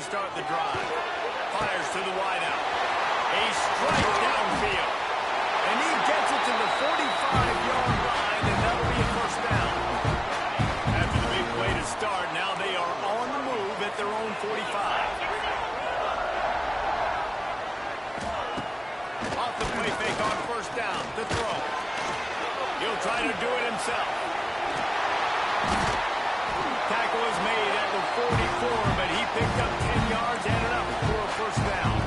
start the drive. Fires to the wideout. A strike downfield. And he gets it to the 45-yard line, and that'll be a first down. After the big play to start, now they are on the move at their own 45. Off the play fake on first down. The throw. He'll try to do it himself. Tackle is made at the 44, but he picked up 10 yards and enough for a first down.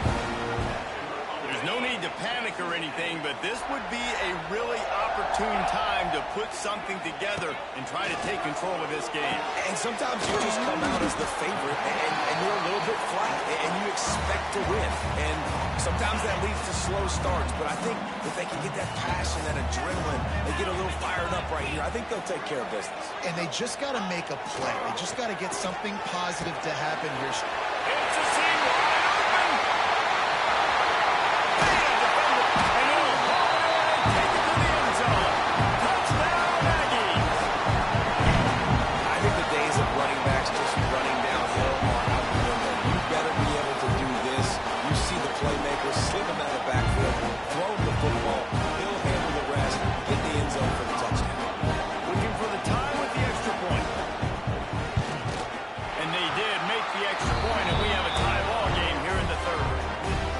There's no need to panic or anything, but this would be a really opportune time to put something together and try to take control of this game. And sometimes you just come out as the favorite, and you're a little bit flat, and you expect to win. And sometimes that leads to slow starts, but I think if they can get that passion, that adrenaline, they get a little fired up right here, I think they'll take care of business. And they just got to make a play. They just got to get something positive to happen here. It's a seam wide open. And he'll haul it in and take it to the end zone. Touchdown, Aggies. I think the days of running backs just running downhill are out the window. You better be able to do this. You see the playmaker slip him out of the backfield, throw him the football, he'll handle the rest, get the end zone for the touchdown. Looking for the tie with the extra point. And they did make the extra point, and we have a tie ball game here in the third.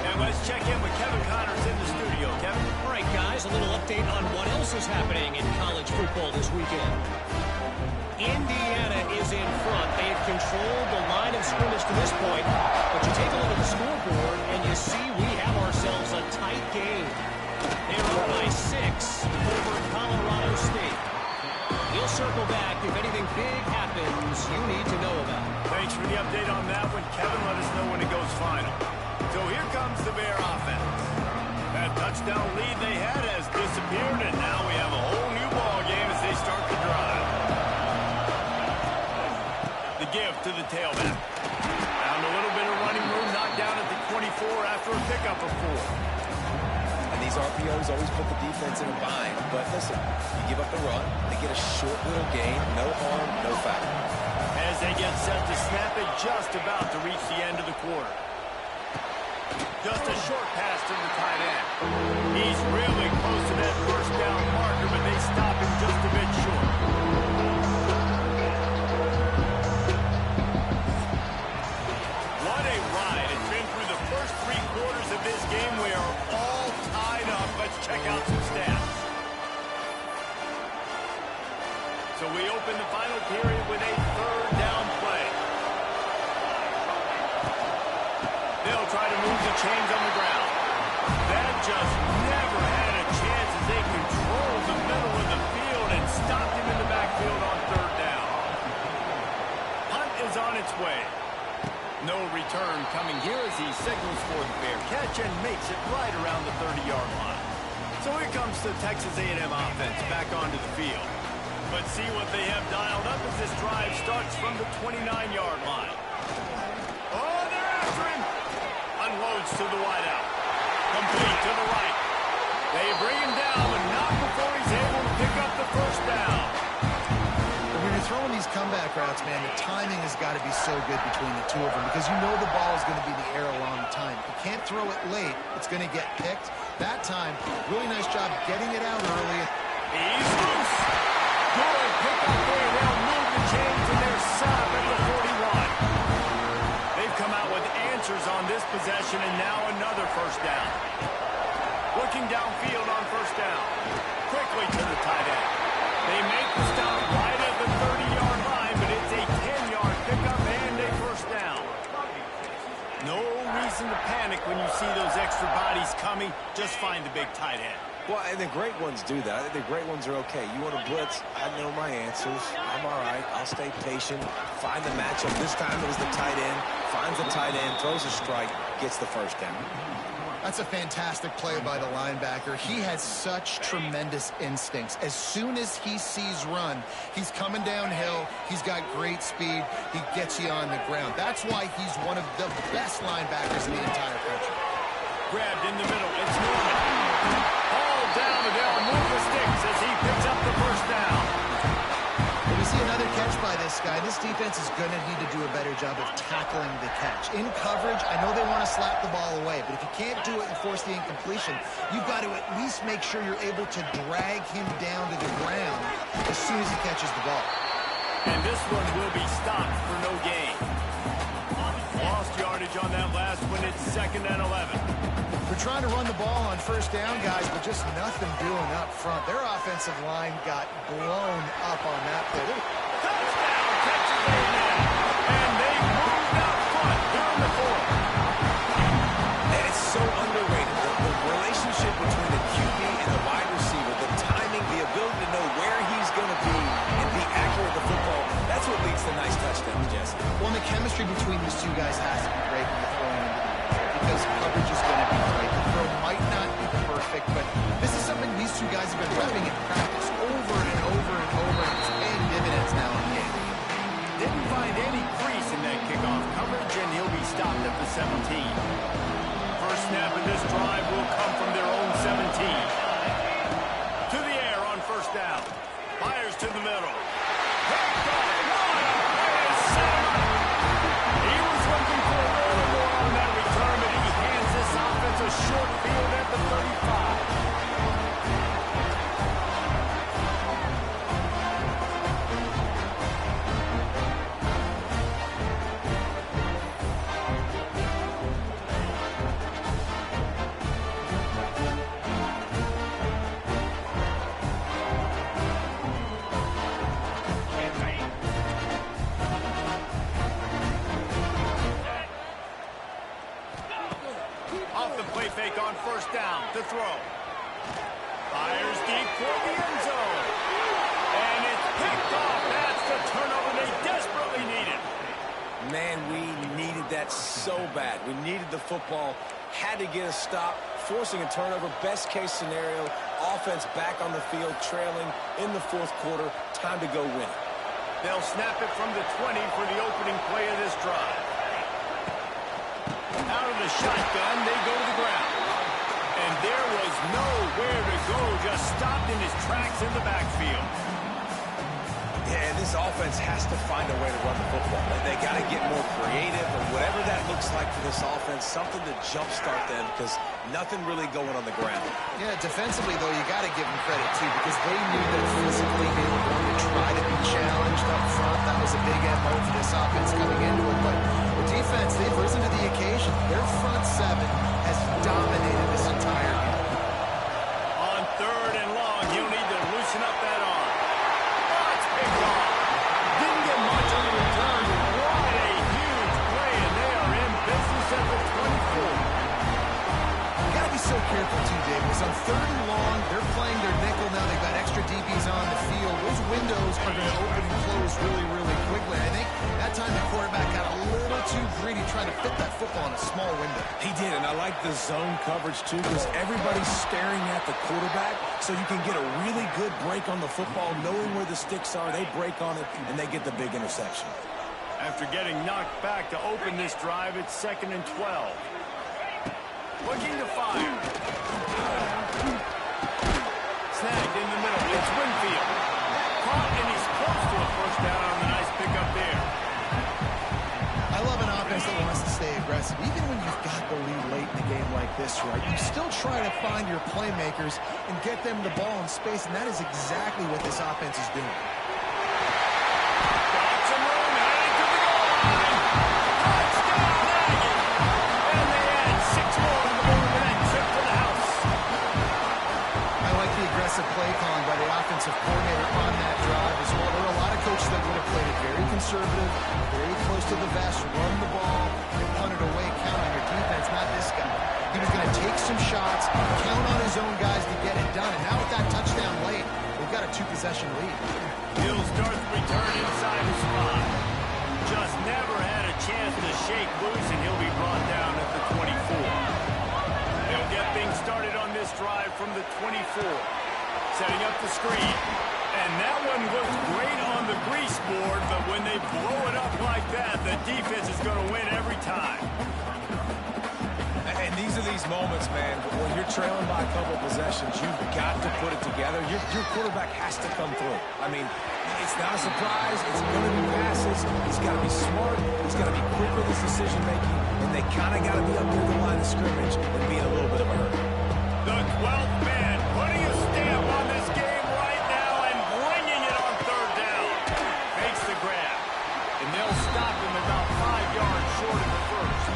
And let's check in with Kevin Connors in the studio. Kevin? All right, guys, a little update on what else is happening in college football this weekend. Indiana is in front. They have controlled the line of scrimmage to this point, but you take a look at the scoreboard, and you see we have ourselves a tight game. They're up by 6 over Colorado State. We'll circle back if anything big happens you need to know about. Thanks for the update on that one, Kevin. Let us know when it goes final. So here comes the Bear offense. That touchdown lead they had has disappeared, and now we have a whole new ball game as they start the drive. The give to the tailback. Found a little bit of running room, knocked down at the 24 after a pickup of 4. And these RPOs always put the defense in a bind. But listen, you give up the run, they get a short little gain, no harm, no foul. As they get set to snap it, just about to reach the end of the quarter. Just a short pass to the tight end. He's really close to that first down marker, but they stop him just a bit short. What a ride. It's been through the first 3 quarters of this game. We are all tied up. Let's check out some stats. So we open the final period with a third down play. They'll try to move the chains on the ground. That just never had a chance as they controlled the middle of the field and stopped him in the backfield on third down. Hunt is on its way. No return coming here as he signals for the fair catch and makes it right around the 30-yard line. So here comes the Texas A&M offense back onto the field. But see what they have dialed up as this drive starts from the 29-yard line. Oh, they're after him. Unloads to the wideout. Complete to the right. They bring him down, but not before he's able to pick up the first down. When you're throwing these comeback routes, man, the timing has got to be so good between the two of them because you know the ball is going to be in the air a long time. You can't throw it late. It's going to get picked. That time, really nice job getting it out early. He's loose. Good pickup there. They'll move the chains, and they're set up at the 41. They've come out with answers on this possession, and now another first down. Looking downfield on first down. Quickly to the tight end. They make the stop right at the 30-yard line, but it's a 10-yard pickup and a first down. No reason to panic when you see those extra bodies coming. Just find the big tight end. Well, and the great ones do that. The great ones are okay. You want to blitz, I know my answers. I'm all right. I'll stay patient. Find the matchup. This time it was the tight end. Finds the tight end, throws a strike, gets the first down. That's a fantastic play by the linebacker. He has such tremendous instincts. As soon as he sees run, he's coming downhill. He's got great speed. He gets you on the ground. That's why he's one of the best linebackers in the entire country. Grabbed in the middle. It's Norman. All down, and they'll move the sticks as he picks up the first down. And we see another catch by this guy. this defense is going to need to do a better job of tackling the catch. In coverage, I know they want to slap the ball away, but if you can't do it and force the incompletion, you've got to at least make sure you're able to drag him down to the ground as soon as he catches the ball. And this one will be stopped for no gain. Lost yardage on that last one. It's 2nd and 11. We're trying to run the ball on first down, guys, but just nothing doing up front. Their offensive line got blown up on that play. Touchdown, Texas A&M. And they moved out front here in the 4th. And it's so underrated. The relationship between the QB and the wide receiver, the timing, the ability to know where he's going to be and be accurate with the football, that's what leads to nice touchdowns, Jesse. Well, and the chemistry between these two guys has to be great when you're throwing into the air because coverage is going to be great. The throw might not be perfect, but this is something these two guys have been repping in practice over and over and over, and it's paying dividends now in the game. Didn't find any crease in that kickoff coverage, and he'll be stopped at the 17. First snap of this drive will come from their own 17. To the air on first down. Fires to the middle. Picked off. What a play! Set him up. He was looking for a little more on that return, but he hands this offense a short field at the 35. Off the play fake on first down to throw. Fires deep for the end zone. And it's picked off. That's the turnover they desperately needed. Man, we needed that so bad. We needed the football, had to get a stop, forcing a turnover. Best case scenario, offense back on the field, trailing in the 4th quarter. Time to go win it. They'll snap it from the 20 for the opening play of this drive. Out of the shotgun, they go to the ground. And there was nowhere to go, just stopped in his tracks in the backfield. Yeah, and this offense has to find a way to run the football. They got to get more creative, or whatever that looks like for this offense, something to jumpstart them, because nothing really going on the ground. Yeah, defensively, though, you got to give them credit, too, because they knew that physically they were going to try to be challenged up front. That was a big MO for this offense coming into it. But the defense, they've risen to the occasion. Their front 7 has dominated this entire game. On 3rd and long, he'll need to loosen up that arm. Oh, it's picked off. Didn't get much on the return. What a huge play, and they are in business at the 24. You got to be so careful, too, Dave, because on 3rd and long, they're playing their nickel now. They've got extra DBs on the field. Those windows are going to open and close really, really quickly. I think that time the quarterback got a little too greedy trying to fit that football in a small window. He did, and I like the zone coverage, too, because everybody's staring at the quarterback, so you can get a really good break on the football, knowing where the sticks are. They break on it, and they get the big interception. After getting knocked back to open this drive, it's 2nd and 12. Looking to fire. Snagged in the middle. It's Winfield. Caught, and he's close to a first down on the nice pickup there. I love an offense that wants to stay aggressive. Even when you've got the lead late in a game like this, right, you still try to find your playmakers and get them the ball in space, and that is exactly what this offense is doing. Got some room, heading to the goal line. Touchdown, Aggies. And they add 6 more on the board with that trip to the house. I like the aggressive play calling by the offensive coordinator on that drive as well. There are a lot of coaches that would have played it very conservative, very close to the vest, run the ball, and punt it away, count on your defense, not this guy. He was going to take some shots, count on his own guys to get it done. And now with that touchdown late, we've got a 2-possession lead. He'll start the return inside his spot. Just never had a chance to shake loose, and he'll be brought down at the 24. They'll get things started on this drive from the 24. Setting up the screen. And that one looks great on the grease board, but when they blow it up like that, the defense is going to win every time. And these are these moments, man, when you're trailing by a couple of possessions, you've got to put it together. Your quarterback has to come through. I mean, it's not a surprise. It's going to be passes. He's got to be smart. He's got to be quick with his decision-making, and they kind of got to be up near the line of scrimmage and be in a little bit of a hurry. The 12th man putting a stamp on this game right now and bringing it on third down. Makes the grab, and they'll stop him about 5 yards short of the first.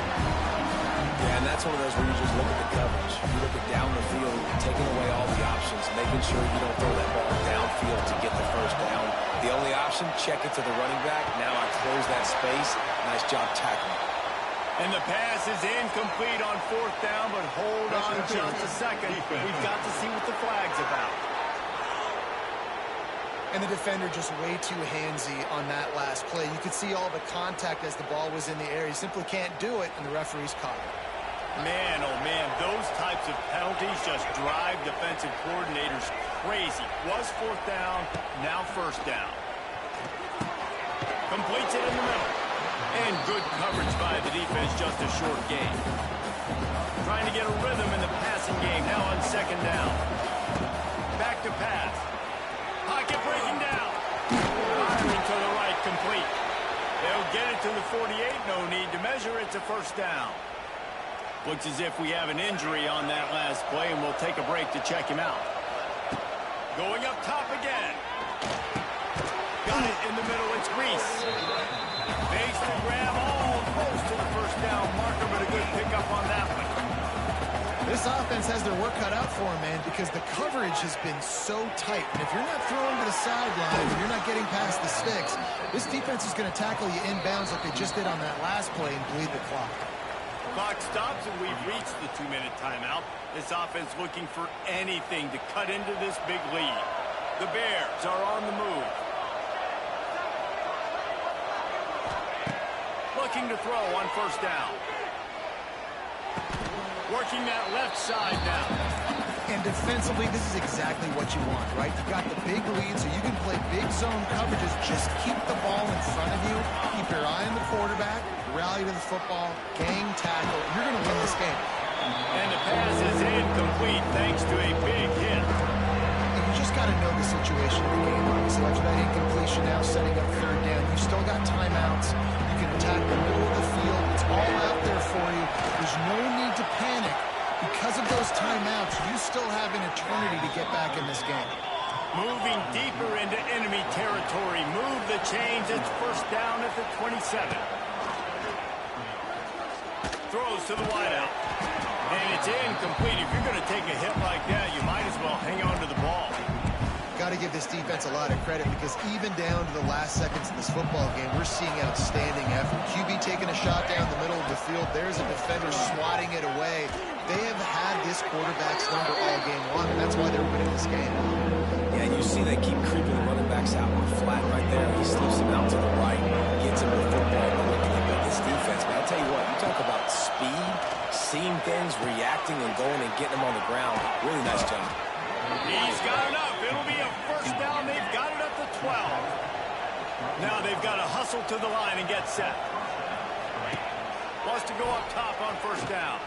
Yeah, and that's one of those where you just look at the coverage. You look at down the field, taking away all the options, making sure you don't throw that ball downfield to get the first down. The only option, check it to the running back. Now I close that space. Nice job tackling. And the pass is incomplete on fourth down, but hold on just a second. We've got to see what the flag's about. And the defender just way too handsy on that last play. You could see all the contact as the ball was in the air. He simply can't do it, and the referee's caught it. Man, oh man, those types of penalties just drive defensive coordinators crazy. Was fourth down, now first down. Completes it in the middle. And good coverage by the defense, just a short gain. Trying to get a rhythm in the passing game, now on second down. Back to pass. Pocket breaking down. Firing to the right, complete. They'll get it to the 48, no need to measure, it's a first down. Looks as if we have an injury on that last play, and we'll take a break to check him out. Going up top again. Got it in the middle, it's Reese. Makes the grab almost to the first down marker, but a good pickup on that one. This offense has their work cut out for them, man, because the coverage has been so tight. And if you're not throwing to the sideline, if you're not getting past the sticks, this defense is going to tackle you inbounds like they just did on that last play and bleed the clock. Clock stops, and we've reached the 2-minute timeout. This offense looking for anything to cut into this big lead. The Bears are on the move. Looking to throw on first down. Working that left side now. And defensively, this is exactly what you want, right? You've got the big lead, so you can play big zone coverages. Just keep the ball in front of you. Keep your eye on the quarterback. Rally to the football. Gang tackle. You're going to win this game. And the pass is incomplete thanks to a big hit. And you just got to know the situation of the game. So after that incompletion now, setting up third down, you still got timeouts. You can attack the middle of the field. It's all out there for you. There's no need to panic. Because of those timeouts, you still have an eternity to get back in this game. Moving deeper into enemy territory. Move the chains. It's first down at the 27. Throws to the wideout. And it's incomplete. If you're going to take a hit like that, you might as well hang on to the ball. Got to give this defense a lot of credit because even down to the last seconds of this football game, we're seeing outstanding effort. QB taking a shot down the middle of the field. There's a defender swatting it away. They have had this quarterback's number all game long, and that's why they're winning this game. Yeah, and you see they keep creeping the running backs out. We're flat right there. He slips him out to the right, gets him the football quickly. But this defense, man, I'll tell you what, you talk about speed, seeing things, reacting, and going and getting them on the ground. Really nice job. He's got enough. It'll be a first down. They've got it up to 12. Now they've got to hustle to the line and get set. Wants to go up top on first down.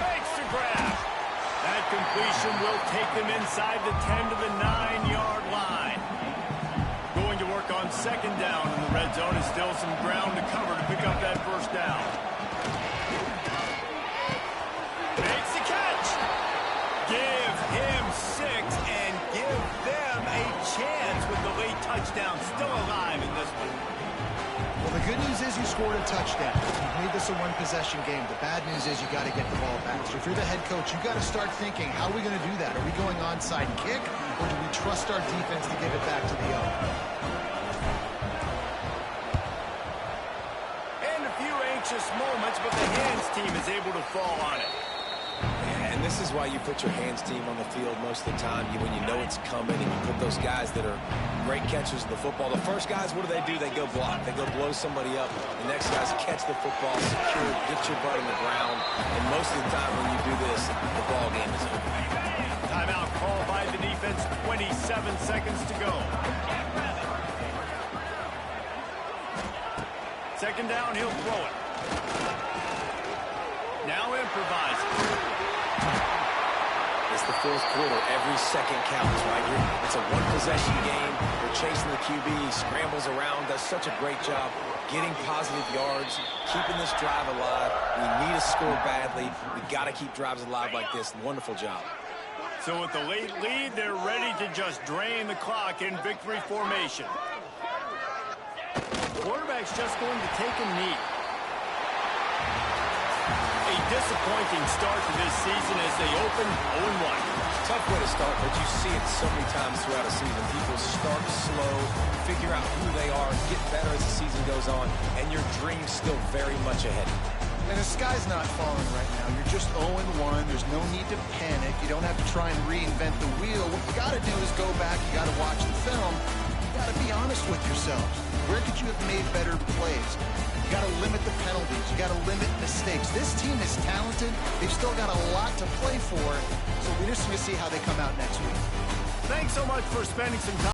Makes the grab. That completion will take them inside the 10 to the 9-yard line. Going to work on second down in the red zone. Is still some ground to cover to pick up that first down. Makes the catch. Give him 6 and give them a chance with the late touchdown. Still alive in this one. Well, the good news is you scored a touchdown. You've made this a one-possession game. The bad news is you got to get the ball back. So if you're the head coach, you got to start thinking, how are we going to do that? Are we going onside kick, or do we trust our defense to give it back to the owner? And a few anxious moments, but the hands team is able to fall on it. And this is why you put your hands team on the field most of the time. When you know it's coming and you put those guys that are great catchers of the football. The first guys, what do? They go block. They go blow somebody up. The next guys catch the football, secure, get your butt on the ground. And most of the time when you do this, the ball game is over. Timeout called by the defense. 27 seconds to go. Second down, he'll throw it. Now improvising. It's the fourth quarter. Every second counts, right here. It's a one-possession game. They're chasing the QB. He scrambles around, does such a great job getting positive yards, keeping this drive alive. We need a score badly. We got to keep drives alive like this. Wonderful job. So with the late lead, they're ready to just drain the clock in victory formation. Quarterback's just going to take a knee. A disappointing start to this season as they open 0-1. Tough way to start, but you see it so many times throughout a season. People start slow, figure out who they are, get better as the season goes on, and your dream's still very much ahead. And the sky's not falling right now. You're just 0-1. There's no need to panic. You don't have to try and reinvent the wheel. What you got to do is go back. You got to watch the film. You got to be honest with yourselves. Where could you have made better plays? You got to limit the penalties. You got to limit mistakes. This team is talented. They've still got a lot to play for. So we're just going to see how they come out next week. Thanks so much for spending some time.